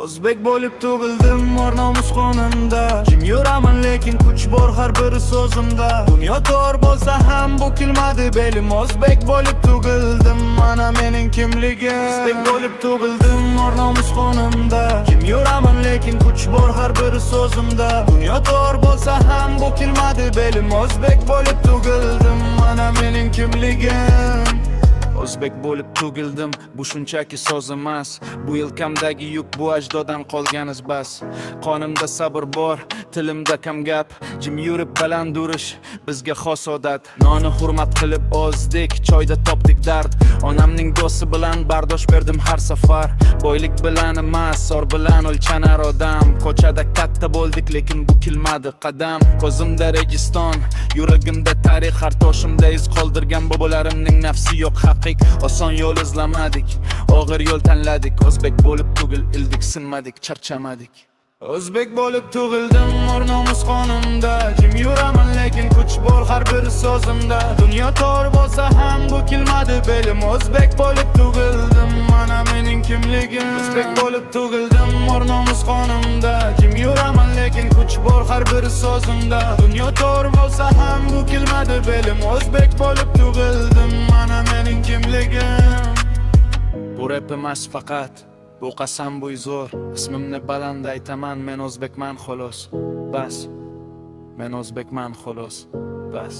O'zbek bo'lib tug'ildim, or-nomus qonimda. Jim yuraman lekin kuch bor har bir so'zimda. Dunyo tor bo'lsa ham bu kilmadi belim. O'zbek bo'lib tug'ildim, mana mening kimligim. O'zbek bo'lib tug'ildim, or-nomus qonimda. Jim yuraman lekin kuch bor har bir so'zimda. Dunyo tor bo'lsa ham bu kilmadi belim. O'zbek bo'lib tug'ildim, mana mening kimligim. O'zbek bo'lib tug'ildim, bu shunchaki so'z emas. Bu yelkamdagi yuk, bu ajdoddan qolgan iz bas. Qonimda sabr bor, tilimda kam gap. Jim yurib baland urish bizga xos odat. Noni hurmat qilib o'zdik, choyda topdik dard. Onamning do'sti bilan bardosh berdim har safar. Boylik bilan emas, or bilan o'lchanar odam. Ko'chada katta bo'ldik, lekin bu kilmadi qadam. Ko'zimda registon, yuragimda tarix, har toshimda iz qoldirgan bobolarimning nafsi yo'q haqiq. Oson yo'l izlamadik, og'ir yo'l tanladik. O'zbek bo'lib tug'ildik, sinmadik, charchamadik. O'zbek bo'lib tug'ildim, or-nomus qonimda. Jim yuraman lekin kuch bor har bir so'zimda. Dunyo tor bo'lsa ham bu kilmadi belim. O'zbek bo'lib tug'ildim, mana mening kimligim. O'zbek bo'lib tug'ildim, or-nomus qonimda. Jim yuraman lekin kuch bor har bir so'zimda. Dunyo tor bo'lsa ham bu kilmadi belim. O'zbek bo'lib tug'ildim, mana mening kimligim. Bu rap emas faqat, bu qasam, bu zo'r. Ismimni baland aytaman, men o'zbekman xolos. Bas. Men o'zbekman xolos. Bas.